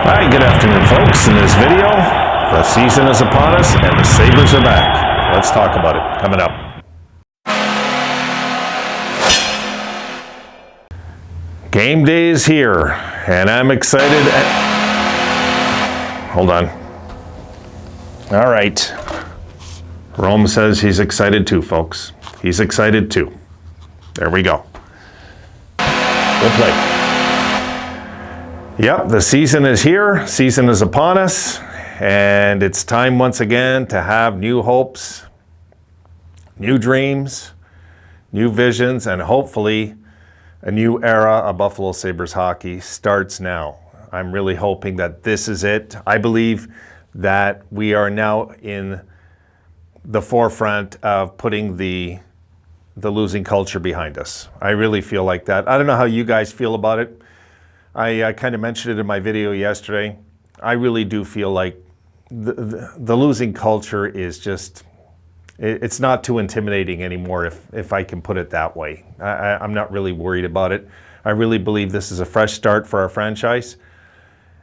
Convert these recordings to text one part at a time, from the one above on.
Hi, good afternoon, folks. In this video, the season is upon us and the Sabres are back. Let's talk about it. Coming up. Game day is here, and I'm excited. Hold on. All right. Rome says he's excited too, folks. He's excited too. There we go. We'll play. Yep, the season is here, season is upon us, and it's time once again to have new hopes, new dreams, new visions, and hopefully a new era of Buffalo Sabres hockey starts now. I'm really hoping that this is it. I believe that we are now in the forefront of putting the losing culture behind us. I really feel like that. I don't know how you guys feel about it. I kind of mentioned it in my video yesterday. I really do feel like the losing culture is just, it's not too intimidating anymore, if I can put it that way. I'm not really worried about it. I really believe this is a fresh start for our franchise,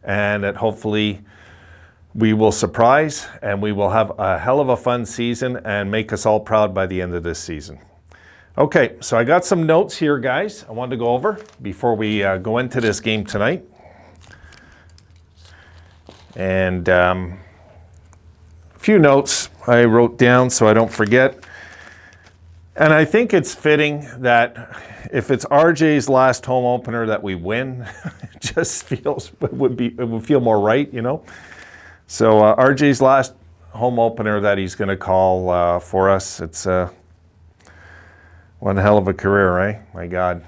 and that hopefully we will surprise and we will have a hell of a fun season and make us all proud by the end of this season. Okay, so I got some notes here, guys, I wanted to go over before we go into this game tonight. And a few notes I wrote down so I don't forget. And I think it's fitting that if it's RJ's last home opener that we win, it just feels, it would feel more right, you know? So RJ's last home opener that he's going to call for us, it's one hell of a career, right? My God.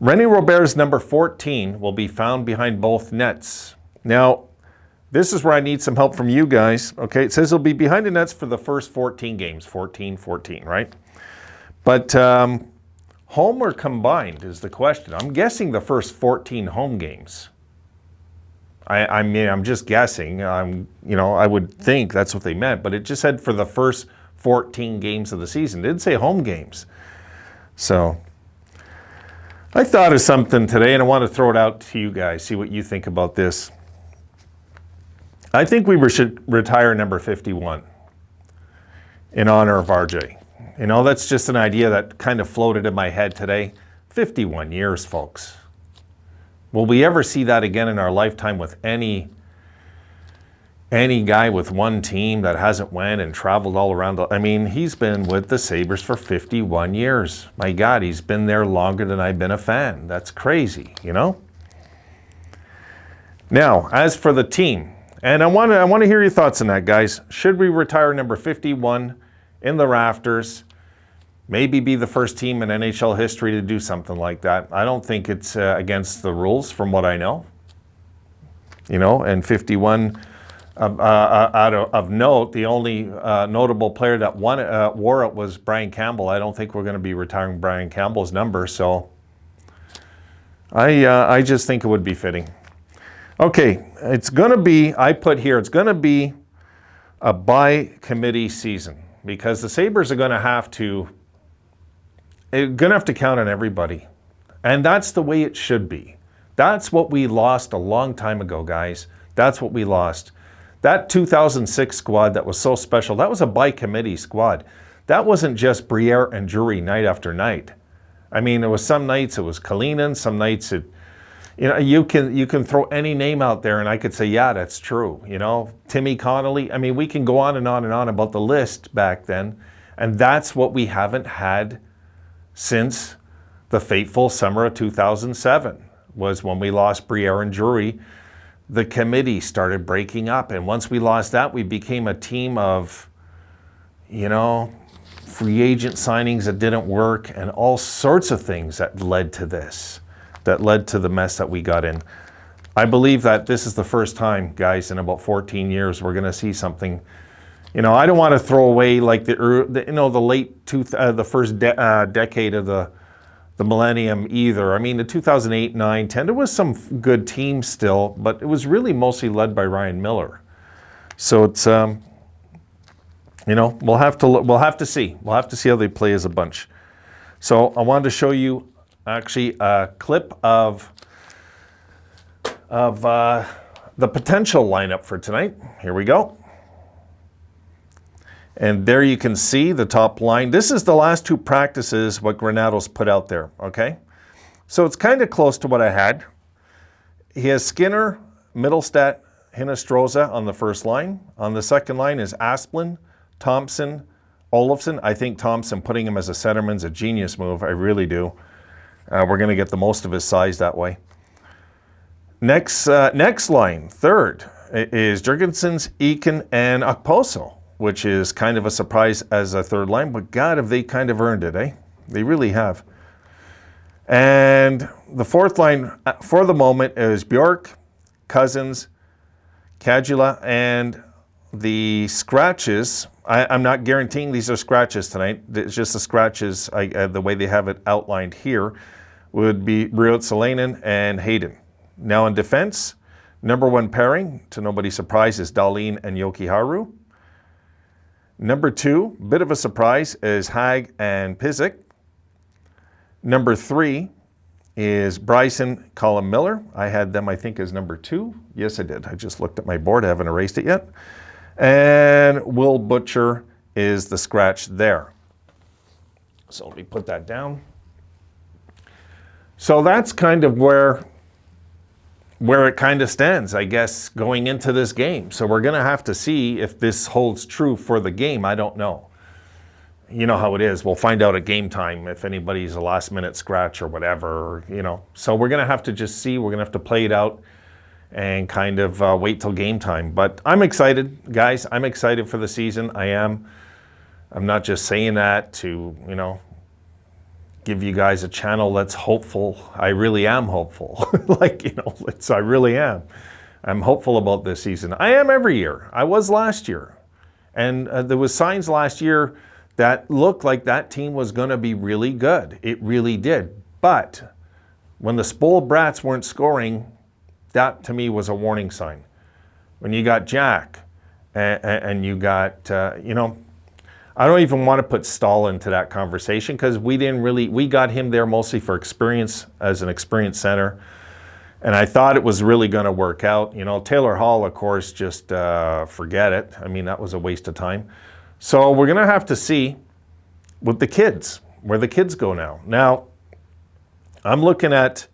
René Robert's number 14 will be found behind both nets. Now, this is where I need some help from you guys. Okay, it says he'll be behind the nets for the first 14 games. 14, right? But home or combined is the question. I'm guessing the first 14 home games. I mean, I'm just guessing. I would think that's what they meant, but it just said for the first 14 games of the season. It didn't say home games. So I thought of something today, and I want to throw it out to you guys, see what you think about this. I think we should retire number 51 in honor of RJ. You know, that's just an idea that kind of floated in my head today. 51 years, folks. Will we ever see that again in our lifetime with any guy with one team that hasn't went and traveled all around? I mean, he's been with the Sabres for 51 years. My God, he's been there longer than I've been a fan. That's crazy, you know? Now, as for the team, and I want to hear your thoughts on that, guys. Should we retire number 51 in the rafters? Maybe be the first team in NHL history to do something like that. I don't think it's against the rules from what I know. You know, and 51... of note, the only notable player that wore it was Brian Campbell. I don't think we're going to be retiring Brian Campbell's number, so I just think it would be fitting. Okay, it's going to be, I put here, it's going to be a by-committee season because the Sabres are going to have to count on everybody, and that's the way it should be. That's what we lost a long time ago, guys. That's what we lost. That 2006 squad that was so special, that was a by-committee squad. That wasn't just Briere and Drury night after night. I mean, there was some nights it was Kalinin, some nights it, you know, you can throw any name out there and I could say, yeah, that's true. You know, Timmy Connolly. I mean, we can go on and on and on about the list back then. And that's what we haven't had since the fateful summer of 2007, was when we lost Briere and Drury. The committee started breaking up, and once we lost that, we became a team of, you know, free agent signings that didn't work and all sorts of things that led to this, that led to the mess that we got in. I believe that this is the first time, guys, in about 14 years we're going to see something. You know, I don't want to throw away like the first decade of the millennium either. I mean, the 2008, 9, 10, there was some good teams still, but it was really mostly led by Ryan Miller. So it's, you know, we'll have to see. We'll have to see how they play as a bunch. So I wanted to show you actually a clip of of the potential lineup for tonight. Here we go. And there you can see the top line. This is the last two practices, what Granato's put out there, okay? So it's kind of close to what I had. He has Skinner, Middlestat, Hinostroza on the first line. On the second line is Asplund, Thompson, Olofsson. I think Thompson, putting him as a centerman, is a genius move. I really do. We're going to get the most of his size that way. Next line, third, is Jurgensen's, Eakin, and Okposo, which is kind of a surprise as a third line, but God, have they kind of earned it, eh? They really have. And the fourth line, for the moment, is Bjork, Cousins, Cagula, and the scratches. I'm not guaranteeing these are scratches tonight. It's just the scratches, the way they have it outlined here, would be Ruotsalainen and Hayden. Now in defense, number one pairing, to nobody's surprise, is Dahlin and Jokiharju. Number two, bit of a surprise, is Hag and Pizik. Number three is Bryson, Colin Miller. I had them, I think, as number two. Yes, I did. I just looked at my board. I haven't erased it yet. And Will Butcher is the scratch there. So let me put that down. So that's kind of where it kind of stands, I guess, going into this game. So we're going to have to see if this holds true for the game. I don't know. You know how it is. We'll find out at game time if anybody's a last-minute scratch or whatever, you know. So we're going to have to just see. We're going to have to play it out and kind of wait till game time. But I'm excited, guys. I'm excited for the season. I am. I'm not just saying that to, you know, give you guys a channel that's hopeful. I really am hopeful. Like, you know, I really am. I'm hopeful about this season. I am every year. I was last year. And there was signs last year that looked like that team was going to be really good. It really did. But when the spoiled brats weren't scoring, that to me was a warning sign. When you got Jack and you got, you know, I don't even want to put Stahl into that conversation because we got him there mostly for experience as an experienced center. And I thought it was really going to work out. You know, Taylor Hall, of course, just forget it. I mean, that was a waste of time. So we're going to have to see with the kids, where the kids go now. Now, I'm looking at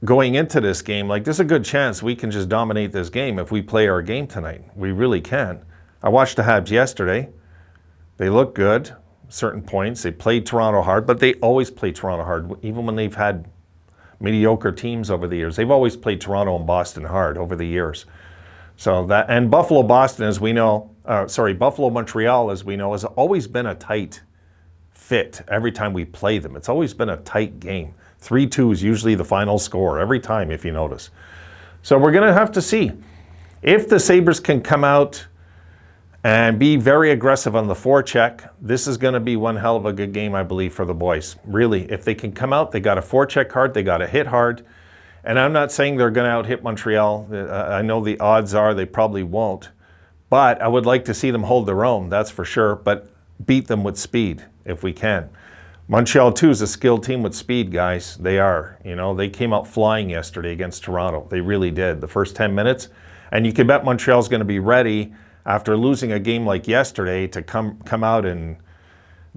going into this game, like there's a good chance we can just dominate this game if we play our game tonight. We really can. I watched the Habs yesterday. They look good, certain points. They played Toronto hard, but they always play Toronto hard, even when they've had mediocre teams over the years. They've always played Toronto and Boston hard over the years. So that, and Buffalo-Boston, as we know, Buffalo-Montreal, as we know, has always been a tight fit every time we play them. It's always been a tight game. 3-2 is usually the final score every time, if you notice. So we're going to have to see if the Sabres can come out and be very aggressive on the forecheck. This is going to be one hell of a good game, I believe, for the boys. Really, if they can come out, they got to forecheck hard, they got to hit hard. And I'm not saying they're going to out-hit Montreal. I know the odds are they probably won't. But I would like to see them hold their own, that's for sure, but beat them with speed if we can. Montreal, too, is a skilled team with speed, guys. They are. You know, they came out flying yesterday against Toronto. They really did, the first 10 minutes. And you can bet Montreal's going to be ready after losing a game like yesterday to come out and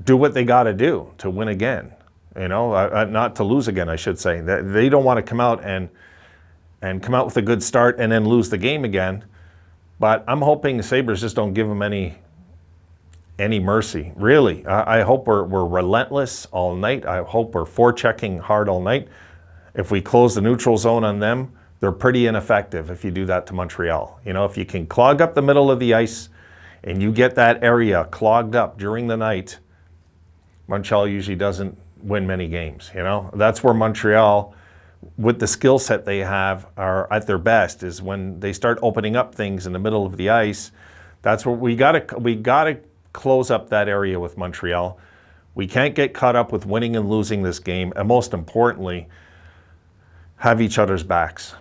do what they got to do to win again. You know, not to lose again, I should say. They don't want to come out and come out with a good start and then lose the game again. But I'm hoping the Sabres just don't give them any mercy. Really, I hope we're relentless all night. I hope we're forechecking hard all night. If we close the neutral zone on them, they're pretty ineffective if you do that to Montreal. You know, if you can clog up the middle of the ice and you get that area clogged up during the night, Montreal usually doesn't win many games. You know, that's where Montreal, with the skill set they have, are at their best, is when they start opening up things in the middle of the ice. That's where we gotta close up that area with Montreal. We can't get caught up with winning and losing this game, and most importantly, have each other's backs.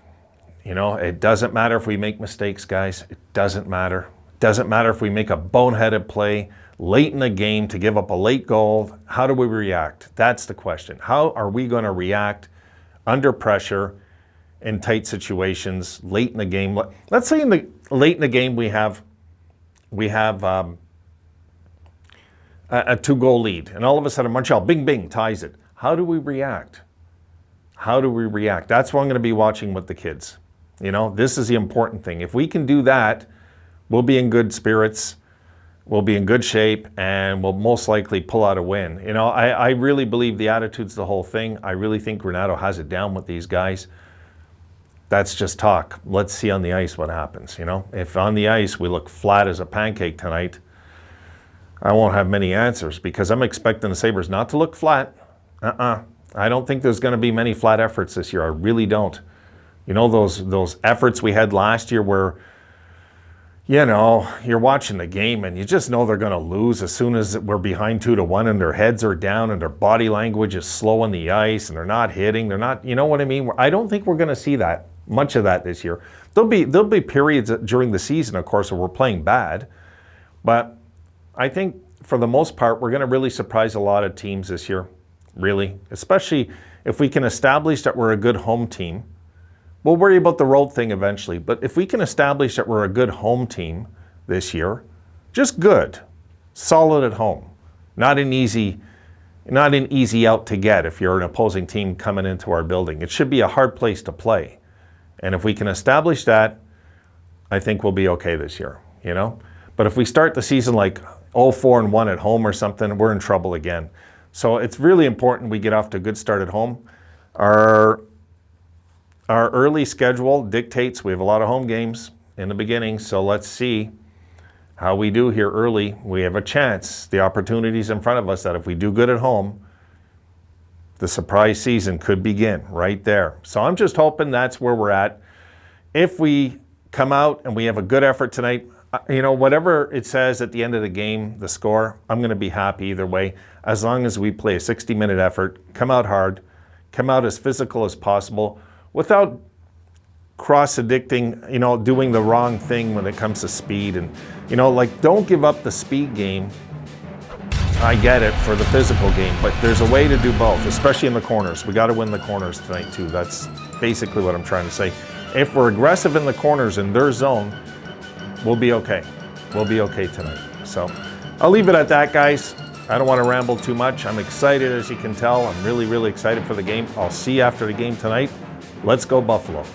You know, it doesn't matter if we make mistakes, guys. It doesn't matter. It doesn't matter if we make a boneheaded play late in the game to give up a late goal. How do we react? That's the question. How are we going to react under pressure in tight situations late in the game. Let's say late in the game we have a 2-goal lead, and all of a sudden Montreal, bing, bing, ties it. How do we react? How do we react? That's what I'm going to be watching with the kids. You know, this is the important thing. If we can do that, we'll be in good spirits, we'll be in good shape, and we'll most likely pull out a win. You know, I really believe the attitude's the whole thing. I really think Renato has it down with these guys. That's just talk. Let's see on the ice what happens, you know. If on the ice we look flat as a pancake tonight, I won't have many answers because I'm expecting the Sabres not to look flat. I don't think there's going to be many flat efforts this year. I really don't. You know, those efforts we had last year where, you know, you're watching the game and you just know they're going to lose as soon as we're behind 2-1 and their heads are down and their body language is slow on the ice and they're not hitting. They're not, you know what I mean? I don't think we're going to see that, much of that this year. There'll be periods during the season, of course, where we're playing bad. But I think for the most part, we're going to really surprise a lot of teams this year, really. Especially if we can establish that we're a good home team. We'll worry about the road thing eventually, but if we can establish that we're a good home team this year, just good, solid at home, not an easy out to get if you're an opposing team coming into our building. It should be a hard place to play. And if we can establish that, I think we'll be okay this year, you know? But if we start the season like 0-4-1 at home or something, we're in trouble again. So it's really important we get off to a good start at home. Our early schedule dictates we have a lot of home games in the beginning, so let's see how we do here early. We have a chance, the opportunities in front of us, that if we do good at home, the surprise season could begin right there. So I'm just hoping that's where we're at. If we come out and we have a good effort tonight, you know, whatever it says at the end of the game, the score, I'm going to be happy either way, as long as we play a 60-minute effort, come out hard, come out as physical as possible, without cross-addicting, you know, doing the wrong thing when it comes to speed. And, you know, like, don't give up the speed game. I get it for the physical game, but there's a way to do both, especially in the corners. We got to win the corners tonight, too. That's basically what I'm trying to say. If we're aggressive in the corners in their zone, we'll be okay. We'll be okay tonight. So I'll leave it at that, guys. I don't want to ramble too much. I'm excited, as you can tell. I'm really, really excited for the game. I'll see you after the game tonight. Let's go Buffalo.